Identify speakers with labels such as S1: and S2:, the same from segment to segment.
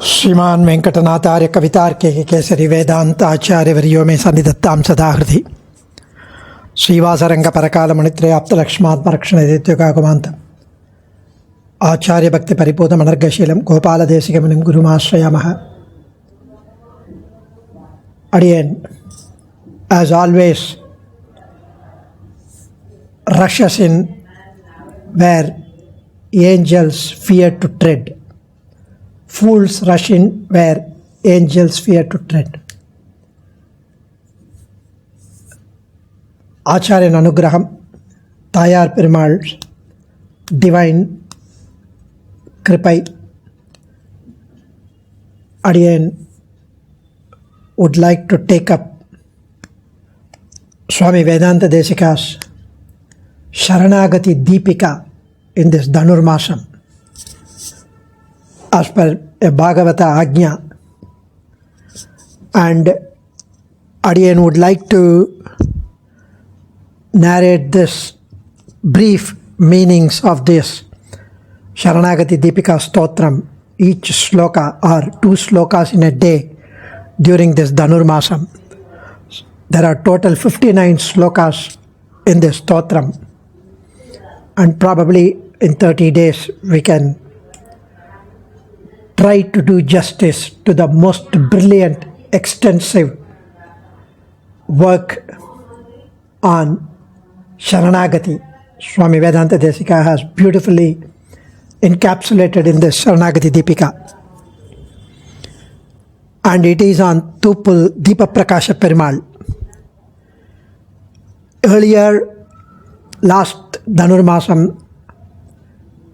S1: श्रीमान वेंकटनाथार्य कवितार्के केसरी वेदांत आचार्य वर्यो में सन्निधत्तां सदा हृदि श्रीवासरंग परकाल मणित्रयाप्तलक्ष्मात्मरक्षण दैत्युकाकुमान्त आचार्य भक्ति परिपूर्ण मनर्गशीलं Gopal देसिकमुनिं गुरुमाश्रयामः. Again, as always, rushes in where angels fear to tread. Fools rush in where angels fear to tread. Acharyan Anugraham, Tayar Perumal's divine Kripai. Again, would like to take up SWAMI VEDANTA DESIKA'S SARANAGATHI DEEPIKA in this Dhanurmasam. As per a Bhagavata Ajna, and Adiyan would like to narrate this brief meanings of this Sharanagati Deepika Stotram, each sloka or 2 slokas in a day during this Dhanurmasam. There are total 59 slokas in this Stotram, and probably in 30 days we can try to do justice to the most brilliant, extensive work on Sharanagati. SWAMI VEDANTA DESIKA has beautifully encapsulated in this Sharanagati Deepika. And it is on Tupul Deepa Prakasha Perumal. Earlier, last Dhanurmasam,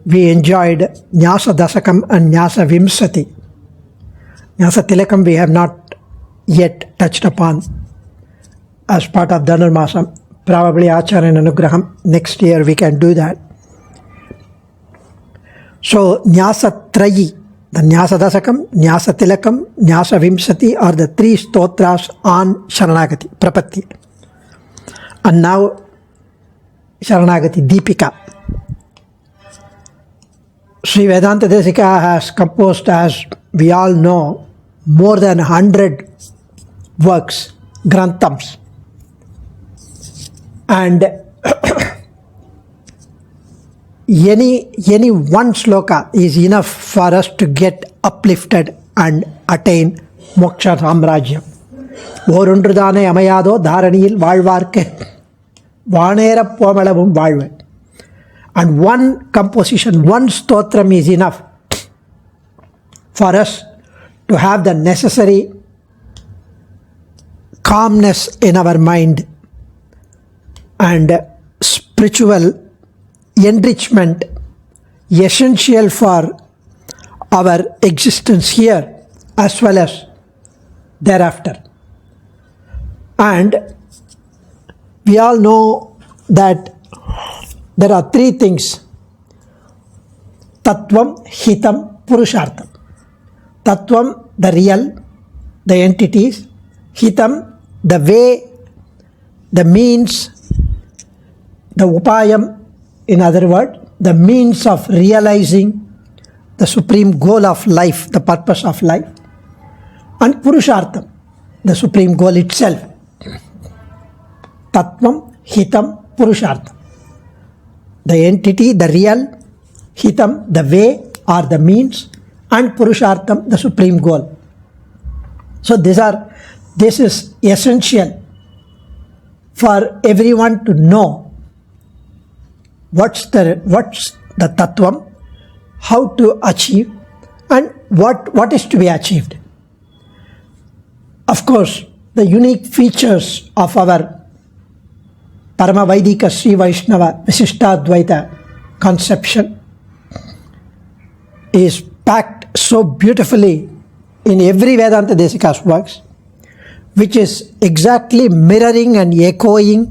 S1: we enjoyed Nyasa Dasakam and Nyasa Vimsati. Nyasa Tilakam we have not yet touched upon as part of Dhanurmasam. Probably Acharyan Anugraham, next year we can do that. So Nyasa Trayi, the Nyasa Dasakam, Nyasa Tilakam, Nyasa Vimsati are the 3 stotras on Sharanagati, Prapatti. And now Sharanagati Deepika. Sri Vedanta Desika has composed, as we all know, more than 100 works, granthams. And any one sloka is enough for us to get uplifted and attain moksha samrajyam. Orundrudane amayado dharaniyil vaalvarke vaanera pomalavum vaalve. And one composition, one stotram is enough for us to have the necessary calmness in our mind and spiritual enrichment essential for our existence here as well as thereafter. And we all know that there are 3 things: Tattvam, Hitam, Purushartham. Tattvam, the real, the entities. Hitam, the way, the means, the upayam, in other words, the means of realizing the supreme goal of life, the purpose of life. And Purushartham, the supreme goal itself. Tattvam, Hitam, Purushartham. The entity, the real, Hitam, the way or the means, and Purushartham, the supreme goal. So this is essential for everyone to know what's the Tattvam, how to achieve, and what is to be achieved. Of course, the unique features of our Parama Vaidika Sri Vaishnava Visishtadvaita conception is packed so beautifully in every Vedanta Desika's works, which is exactly mirroring and echoing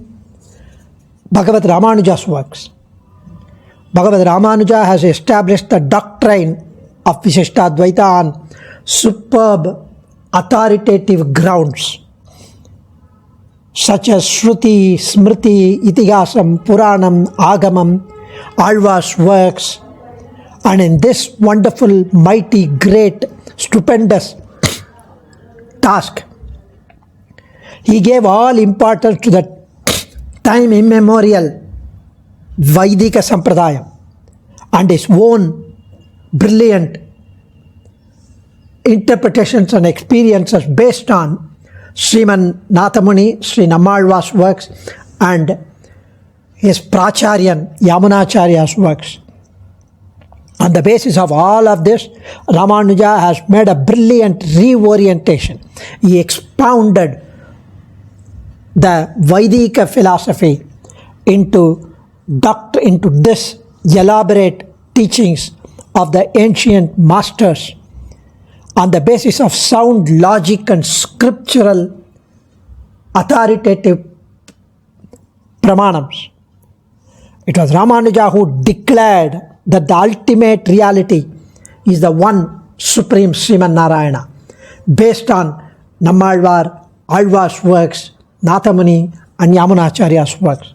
S1: Bhagavad Ramanuja's works. Bhagavad Ramanuja has established the doctrine of Visishtadvaita on superb authoritative grounds such as Shruti, Smriti, Itigasam, Puranam, Agamam, Alva's works, And in this wonderful, mighty, great, stupendous task, he gave all importance to the time immemorial Vaidika Sampradaya and his own brilliant interpretations and experiences based on Sriman Nathamuni, Sri Nammalvar's works and his Pracharyan Yamunacharya's works. On the basis of all of this, Ramanuja has made a brilliant reorientation. He expounded the Vaidika philosophy into this elaborate teachings of the ancient masters on the basis of sound logic and scriptural authoritative pramanams. It was Ramanuja who declared that the ultimate reality is the one supreme Sriman Narayana, based on Nammalvar, Alvar's works, Nathamuni and Yamunacharya's works.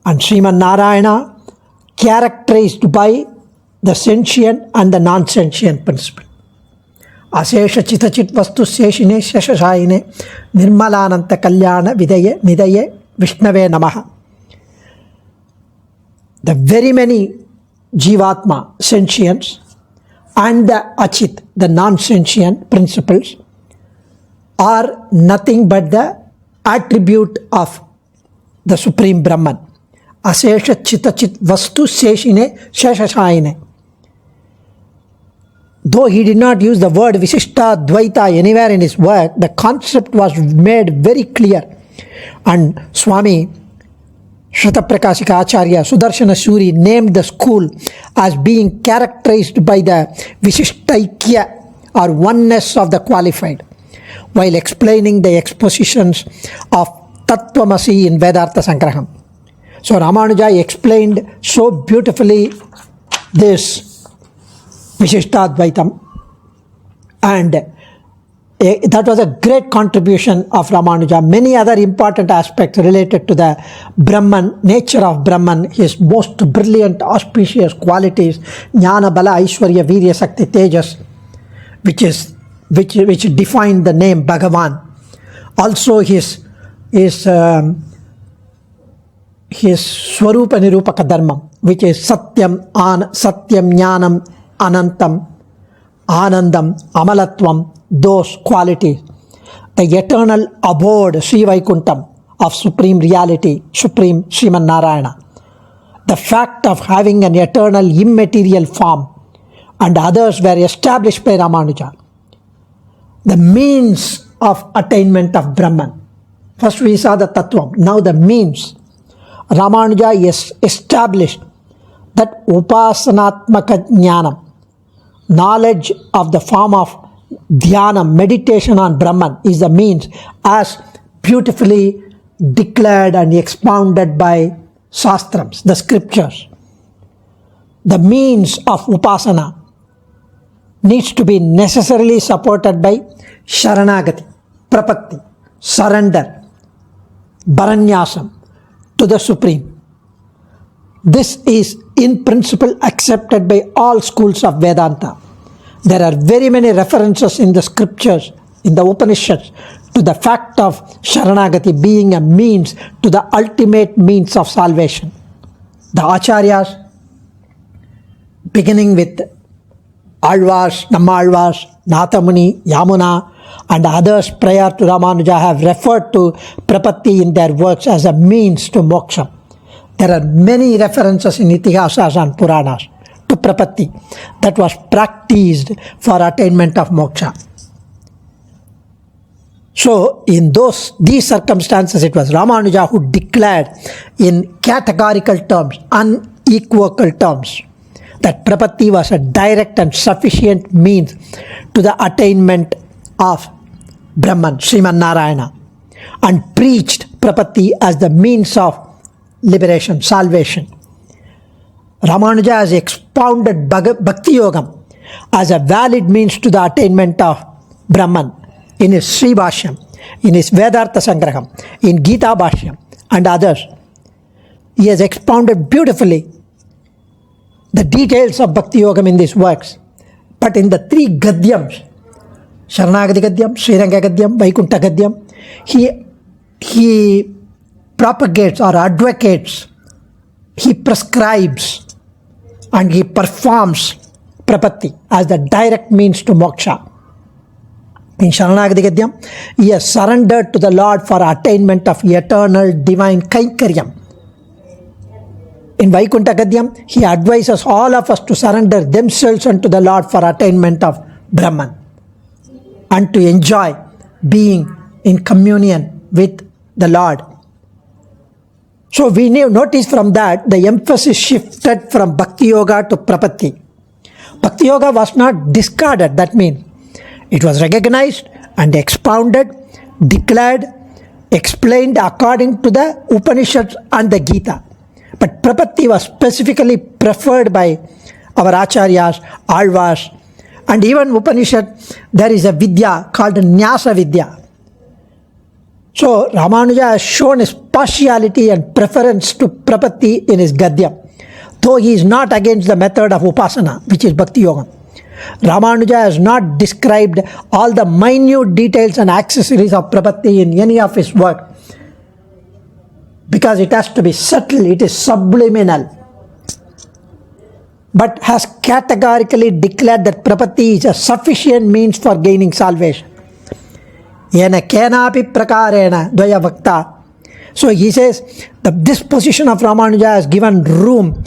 S1: And Sriman Narayana characterized by the sentient and the non-sentient principle. Asesha Chitachit Vastu Seshine Shashashayine Nirmalananta Kalyana Vidaye Nidaye Vishnave Namaha. The very many Jivatma, sentients, and the Achit, the non-sentient principles, are nothing but the attribute of the Supreme Brahman. Asesha Chitachit Vastu Seshine Shashashayine. Though he did not use the word Visishta Dvaita anywhere in his work, the concept was made very clear. And Swami Shrataprakashika Acharya Sudarshana Suri named the school as being characterized by the Visishtaikya or oneness of the qualified, while explaining the expositions of Tattvamasi in Vedartha Sangraham. So Ramanuja explained so beautifully this Vishishtadvaitam, and that was a great contribution of Ramanuja. Many other important aspects related to the Brahman, nature of Brahman, his most brilliant auspicious qualities, Jnana, Bala, Aishwarya, Virya, Sakti, Tejas, which define the name Bhagavan. Also his Swarupa Nirupaka Dharma, which is Satyam, Jnanam, Anantam, Anandam, Amalatvam, those qualities. The eternal abode, Sri Vaikuntam, of supreme reality, Supreme Sriman Narayana. The fact of having an eternal immaterial form, and others were established by Ramanuja. The means of attainment of Brahman. First we saw the Tattvam, now the means. Ramanuja is established that Upasanatmaka Jnanam, knowledge of the form of dhyana, meditation on Brahman, is the means, as beautifully declared and expounded by Shastrams, the scriptures. The means of Upasana needs to be necessarily supported by Sharanagati, Prapatti, surrender, Baranyasam to the Supreme. This is in principle accepted by all schools of Vedanta. There are very many references in the scriptures, in the Upanishads, to the fact of Sharanagati being a means to the ultimate means of salvation. The Acharyas, beginning with Alvars, Nammalvars, Nathamuni, Yamuna, and others prior to Ramanuja, have referred to Prapatti in their works as a means to moksha. There are many references in Itihasas and Puranas to Prapatti that was practiced for attainment of moksha. So in these circumstances, it was Ramanuja who declared in categorical terms, unequivocal terms, that Prapatti was a direct and sufficient means to the attainment of Brahman, Sriman Narayana, and preached Prapatti as the means of liberation, salvation. Ramanuja has expounded Bhakti Yogam as a valid means to the attainment of Brahman in his Sri Bhashyam, in his Vedartha Sangraham, in Gita Bhashyam, and others. He has expounded beautifully the details of Bhakti Yogam in these works. But in the 3 Gadyams, Sharanagati Gadyam, Sriranga Gadyam, Vaikuntha Gadyam, he propagates or advocates, he prescribes and he performs prapatti as the direct means to moksha. In Sharanagati Gadyam, he has surrendered to the Lord for attainment of eternal divine Kaikaryam. In Vaikuntha Gadyam, he advises all of us to surrender themselves unto the Lord for attainment of Brahman and to enjoy being in communion with the Lord. So we notice from that the emphasis shifted from Bhakti Yoga to Prapatti. Bhakti Yoga was not discarded, that means it was recognized and expounded, declared, explained according to the Upanishads and the Gita. But Prapatti was specifically preferred by our Acharyas, Alvas, and even Upanishad. There is a Vidya called Nyasa Vidya. So Ramanuja has shown his partiality and preference to Prapatti in his Gadyam, though he is not against the method of Upasana, which is Bhakti Yoga. Ramanuja has not described all the minute details and accessories of Prapatti in any of his work, because it has to be subtle, it is subliminal, but has categorically declared that Prapatti is a sufficient means for gaining salvation. Yena kenapi prakarena dvaya vakta. So he says that this position of Ramanuja has given room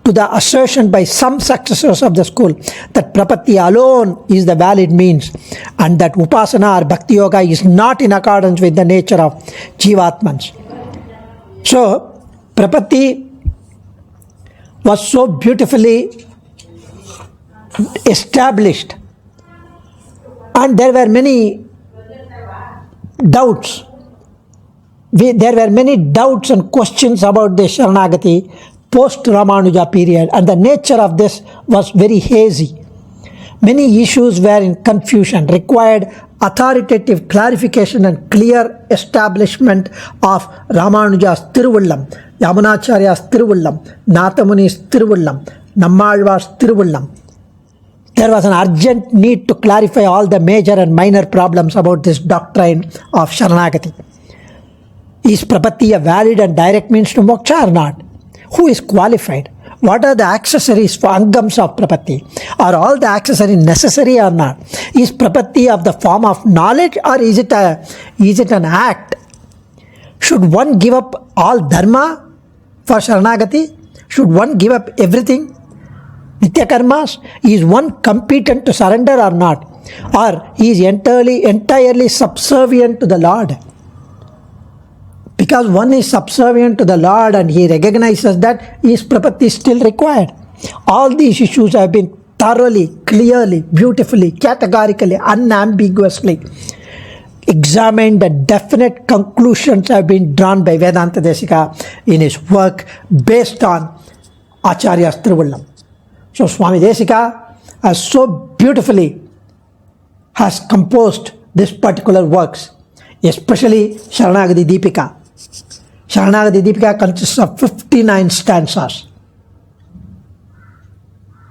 S1: to the assertion by some successors of the school that Prapatti alone is the valid means and that Upasana or Bhakti Yoga is not in accordance with the nature of Jivatmans. So Prapatti was so beautifully established, and there were many doubts. There were many doubts and questions about the Sharanagati post-Ramanuja period, and the nature of this was very hazy. Many issues were in confusion, required authoritative clarification and clear establishment of Ramanuja's Tiruvullam, Yamunacharya's Tiruvullam, Nathamuni's Tiruvullam, Nammalvar's Tiruvullam. There was an urgent need to clarify all the major and minor problems about this doctrine of Sharanagati. Is Prapatti a valid and direct means to moksha or not? Who is qualified? What are the accessories for Angams of Prapatti? Are all the accessories necessary or not? Is Prapatti of the form of knowledge, or is it an act? Should one give up all dharma for Sharanagati? Should one give up everything? Nitya karmas? Is one competent to surrender or not? Or he is entirely subservient to the Lord? Because one is subservient to the Lord and he recognizes that, is Prapatti still required? All these issues have been thoroughly, clearly, beautifully, categorically, unambiguously examined, and definite conclusions have been drawn by Vedanta Desika in his work based on Acharya's Tiruvullam. So Swami Desika has so beautifully has composed this particular works, especially Sharanagati Deepika. Sharanagati Deepika consists of 59 stanzas.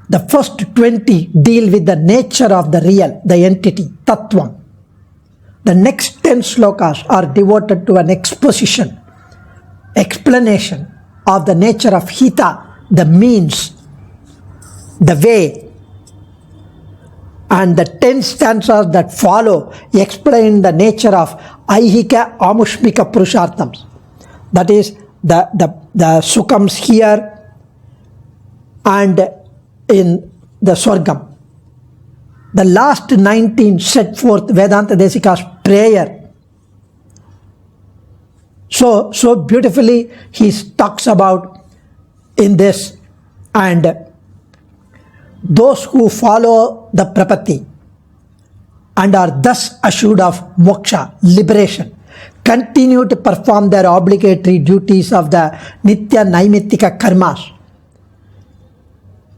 S1: The first 20 deal with the nature of the real, the entity, Tattvam. The next 10 slokas are devoted to an explanation of the nature of Hita, the means, the way. And the 10 stanzas that follow explain the nature of Aihika Amushmika Purusharthams. That is the Sukhams here and in the Swargam. The last 19 set forth Vedanta Desika's prayer. So beautifully he talks about in this, and those who follow the Prapatti and are thus assured of moksha, liberation, continue to perform their obligatory duties of the Nitya Naimittika karmas.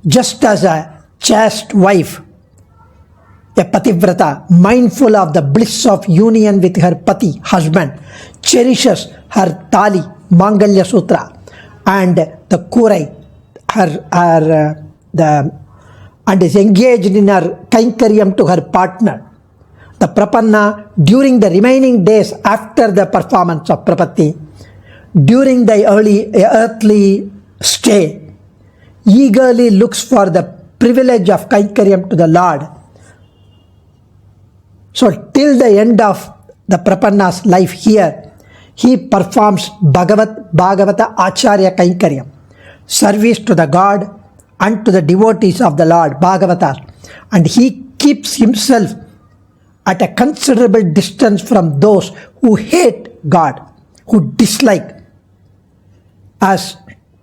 S1: Just as a chaste wife, a pativrata, mindful of the bliss of union with her pati, husband, cherishes her tali, Mangalya Sutra, and the kurai, her and is engaged in her Kainkaryam to her partner, the Prapanna, during the remaining days after the performance of Prapatti, during the earthly stay, eagerly looks for the privilege of Kainkaryam to the Lord. So till the end of the Prapanna's life here, he performs Bhagavata Acharya Kainkaryam, service to the God and to the devotees of the Lord, Bhagavatas, and he keeps himself at a considerable distance from those who hate God, who dislike, as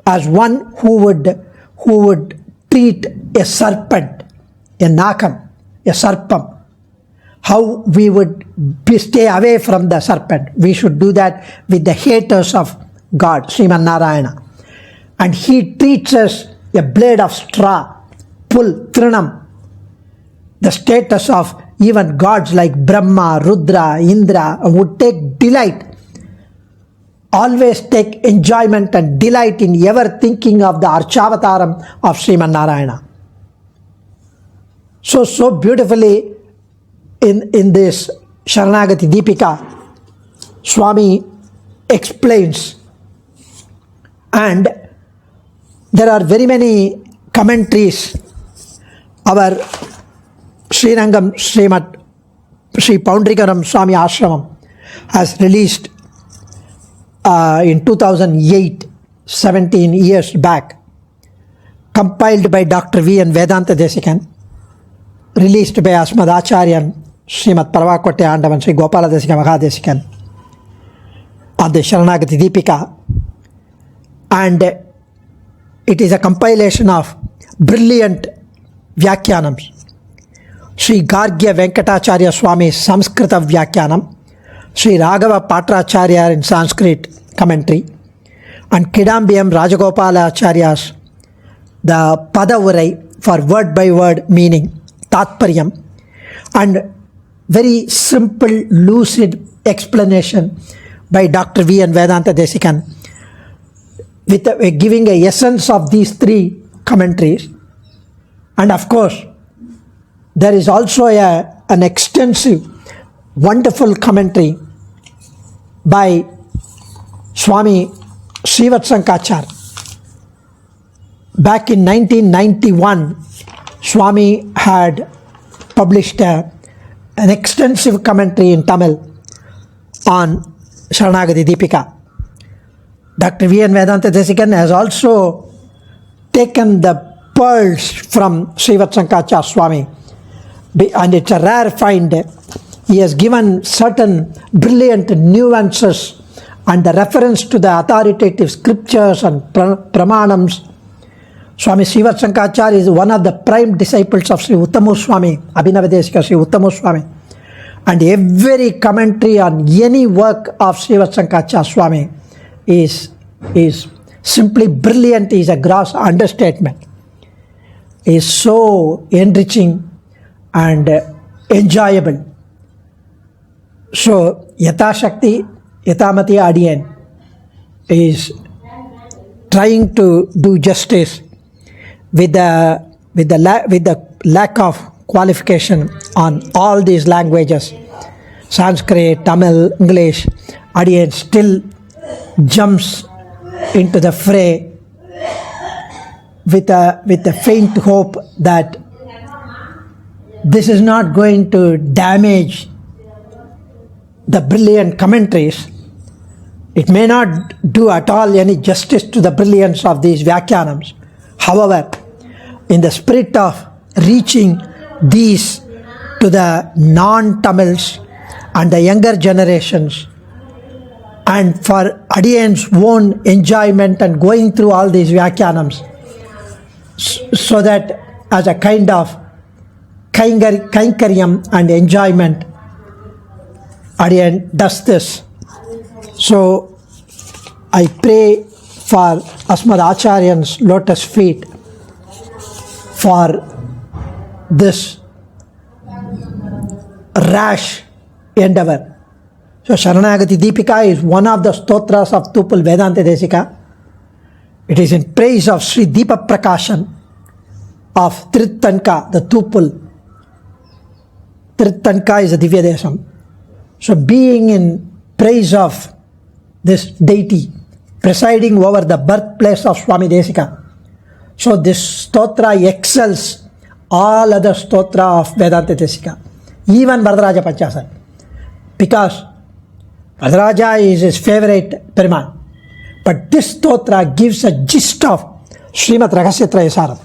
S1: one who would treat a serpent, a nakam, a sarpam. How we would stay away from the serpent. We should do that with the haters of God, Sriman Narayana. And he treats us a blade of straw, pull, trinam, the status of even gods like Brahma, Rudra, Indra, would take delight, always take enjoyment and delight in ever thinking of the Archavataram of Sriman Narayana. So beautifully in this Saranagati Deepika, Swami explains, and there are very many commentaries. Our Srirangam Srimat Sri Poundrikaram Swami Ashramam has released in 2008, 17 years back, compiled by Dr. V. and Vedanta Desikan, released by Asmad Acharyan Srimat Paravakotte Andavan Sri Gopala Desika Mahadesikan on the Saranagati Deepika, and it is a compilation of brilliant Vyakhyanams. Sri Gargya Venkatacharya Swami's Samskrita Vyakhyanam, Sri Raghava Patracharya in Sanskrit commentary, and Kidambiyam Rajagopala Acharya's the Padaurai for word by word meaning, Tatparyam, and very simple, lucid explanation by Dr. V. and Vedanta Desikan, with giving a essence of these three commentaries. And of course, there is also an extensive, wonderful commentary by Swami Srivatsankachar. Back in 1991, Swami had published an extensive commentary in Tamil on Saranagati Deepika. Dr. V. and Vedanta Desikan has also taken the pearls from Srivatsankachar Swami, and it's a rare find. He has given certain brilliant nuances and the reference to the authoritative scriptures and pramanams. Swami Srivatsankachar is one of the prime disciples of Sri Uttamu Swami, Abhinavadesika Sri Uttamu Swami. And every commentary on any work of Srivatsankachar Swami is simply brilliant, is a gross understatement. Is so enriching and enjoyable. So Yata Shakti, Yatamati Adiyan is trying to do justice with the lack of qualification on all these languages, Sanskrit, Tamil, English. Adiyan still jumps into the fray with a faint hope that this is not going to damage the brilliant commentaries. It may not do at all any justice to the brilliance of these Vyakhyanams. However, in the spirit of reaching these to the non-Tamils and the younger generations, and for Adiyan's own enjoyment and going through all these Vyakhyanams, so that as a kind of Kainkaryam and enjoyment, Adiyan does this. So I pray for Asmad Acharyan's lotus feet for this rash endeavor. So Saranagati Deepika is one of the stotras of Tupul Vedanta Desika. It is in praise of Sri Deepa Prakashan, of Tritanka, the Tupul. Tritanka is a Divya Desam. So being in praise of this deity, presiding over the birthplace of Swami Desika. So this stotra excels all other stotra of Vedanta Desika, even Varadaraja Panchasat, because Varadaraja is his favorite Perumal. But this stotra gives a gist of Srimad Rahasya Saram.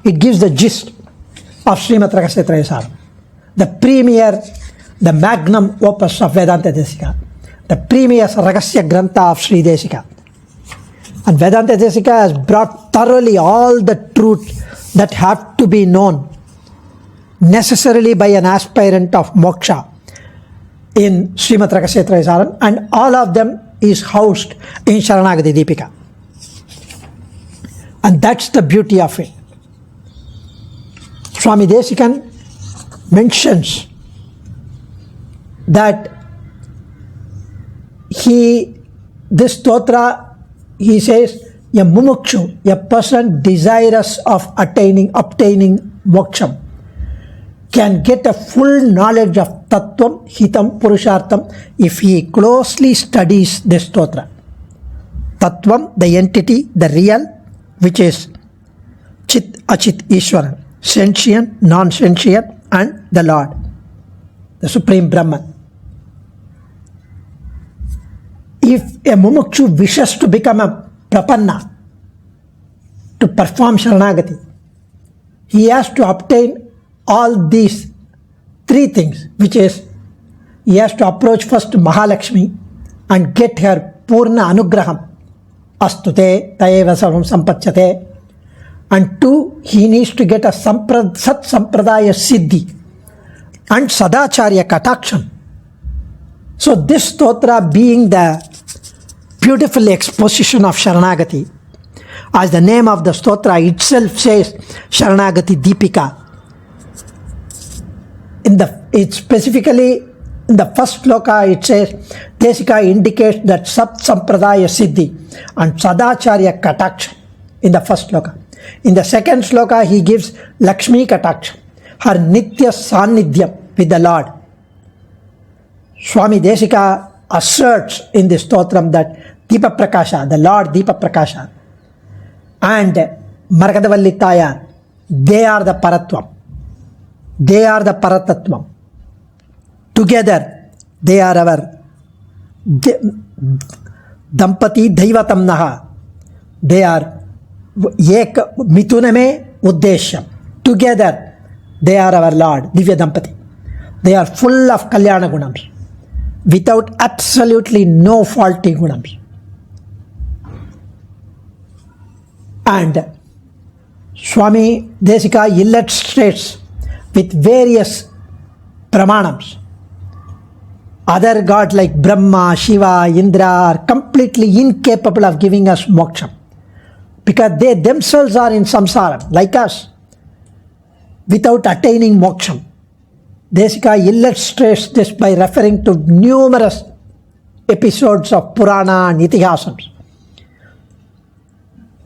S1: It gives the gist of Srimad Rahasya Saram, the premier, the magnum opus of Vedanta Desika, the premier Rahasya Grantha of Sri Desika. And Vedanta Desika has brought thoroughly all the truth that have to be known necessarily by an aspirant of moksha in Srimad Rahasya Saram, and all of them is housed in Saranagati Deepika. And that's the beauty of it. Swami Desikan mentions that this stotra, he says, a mumukshu, a person desirous of obtaining moksham, can get a full knowledge of tattvam, hitam, purushartham if he closely studies this stotra. Tattvam, the entity, the real, which is Chit, Achit, Ishwaran, sentient, non-sentient, and the Lord, the Supreme Brahman. If a mumukshu wishes to become a prapanna, to perform Sharanagati, he has to obtain all these three things, which is he has to approach first Mahalakshmi and get her Purna Anugraham, Astute, Tayeva Sarvam Sampachyate, and two, he needs to get a Sat Sampradaya Siddhi and Sadacharya Kataksham. So this stotra, being the beautiful exposition of Sharanagati, as the name of the stotra itself says, Sharanagati Deepika. It specifically in the first sloka it says Desika indicates that Sat Sampradaya Siddhi and Sadacharya Kataksham in the first sloka. In the second sloka he gives Lakshmi Kataksham, her Nitya Sannidhyam with the Lord. Swami Desika asserts in this stotram that Deepa Prakasha, the Lord Deepa Prakasha, and Margadavalli Tayar, they are the Paratvam. They are the Paratatvam. Together, they are our Dampati Daivatam Naha. They are Ek Mituname Uddeshyam. Together, they are our Lord, Divya Dampati. They are full of Kalyana Gunams, without absolutely no faulty Gunams. And Swami Desika illustrates with various pramanams. Other gods like Brahma, Shiva, Indra are completely incapable of giving us moksha, because they themselves are in samsara like us without attaining moksham. Desika illustrates this by referring to numerous episodes of Purana and Itihasams.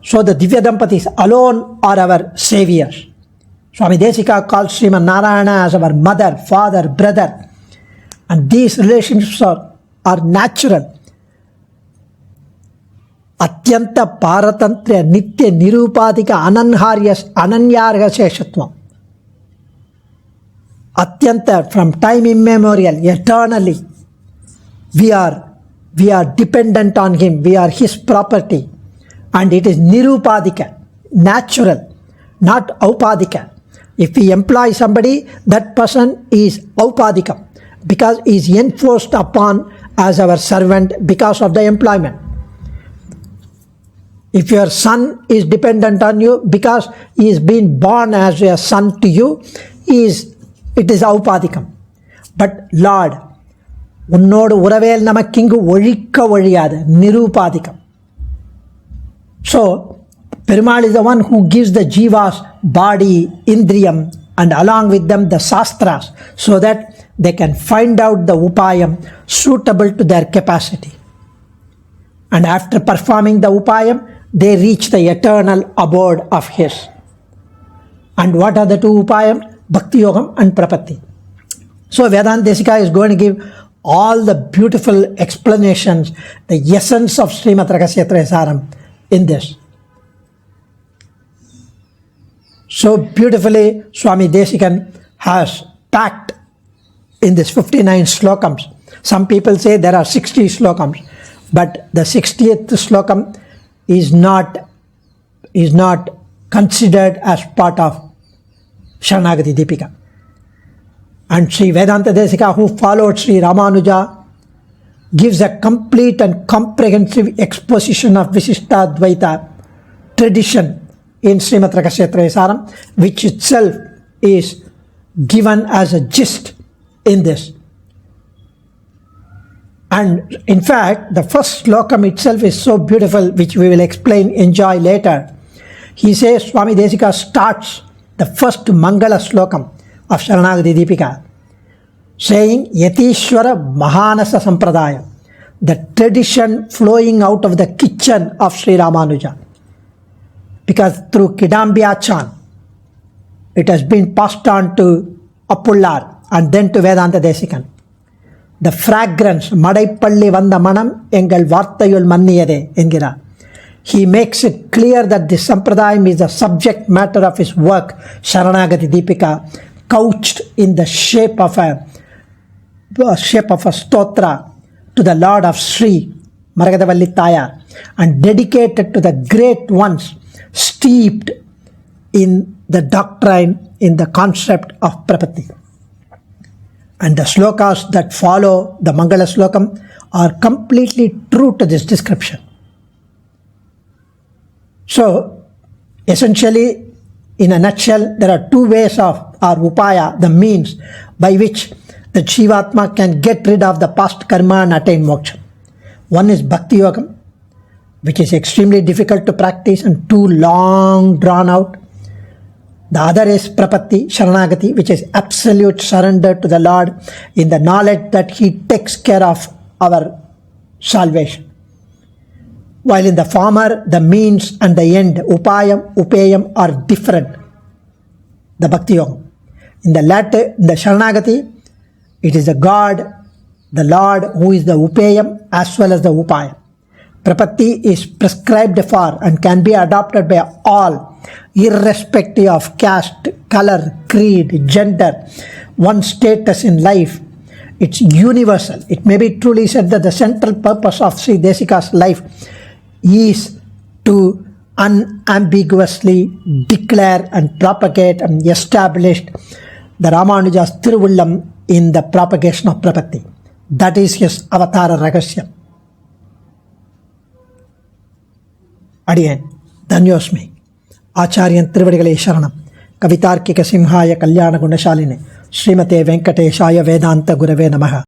S1: So the Divya Dampatis alone are our saviors. Swami Desika calls Sriman Narayana as our mother, father, brother. And these relationships are natural. Atyanta Paratantra Nitya Nirupadika Ananyarga Sheshatvam. Atyanta, from time immemorial, eternally, we are dependent on him. We are his property. And it is Nirupadika, natural, not Aupadika. If we employ somebody, that person is Aupadika, because he is enforced upon as our servant because of the employment. If your son is dependent on you because he is being born as a son to you, it is Aupadikam. But Lord, unnodu uravel namakkingu olika oliyada, Nirupadikam. So, Perumal is the one who gives the jivas body, indriyam, and along with them the sastras, so that they can find out the upayam suitable to their capacity. And after performing the upayam, they reach the eternal abode of his. And what are the two upayam? Bhakti Yogam and Prapatti. So Vedanta Desika is going to give all the beautiful explanations, the essence of Srimad Rahasya Saram in this. So beautifully Swami Desikan has packed in this 59 slokams. Some people say there are 60 slokams, but the 60th slokam is not considered as part of Saranagati Deepika. And Sri Vedanta Desika, who followed Sri Ramanuja, gives a complete and comprehensive exposition of Visishtadvaita tradition in Srimad Rahasya Saram, which itself is given as a gist in this. And in fact, the first slokam itself is so beautiful, which we will enjoy later. He says, Swami Desika starts the first Mangala slokam of Saranagati Deepika, saying, Yatishwara Mahanasa Sampradaya, the tradition flowing out of the kitchen of Sri Ramanuja. Because through Kidambiachan, it has been passed on to Appullar and then to Vedanta Desikan. The fragrance, Madaipalli Vanda Manam Engal Vartayul Manniyade Engira. He makes it clear that this Sampradayam is the subject matter of his work, Saranagati Deepika, couched in the shape of a stotra to the Lord of Sri, Maragadavalli Tayar, and dedicated to the great ones steeped in the doctrine, in the concept of Prapatti. And the slokas that follow the Mangala slokam are completely true to this description. So, essentially, in a nutshell, there are two ways of our upaya, the means by which the Jivatma can get rid of the past karma and attain moksha. One is Bhakti Yogam, which is extremely difficult to practice and too long drawn out. The other is Prapatti, Saranagati, which is absolute surrender to the Lord in the knowledge that He takes care of our salvation. While in the former, the means and the end, upayam, upayam, are different. The Bhakti Yoga. In the latter, in the Saranagati, it is the God, the Lord, who is the upayam as well as the upayam. Prapatti is prescribed for and can be adopted by all, irrespective of caste, color, creed, gender, one's status in life. It's universal. It may be truly said that the central purpose of Sri Desika's life is to unambiguously declare and propagate and establish the Ramanuja's Tiruvullam in the propagation of Prapatti. That is his Avatara Rahasya. Adiyan, Dhanyosmi, Acharyan Trivadigalai Sharanam, Kavitarkika Simhaya Kalyana Gunashaline, Srimate Venkateshaya Vedanta Gurave Namaha.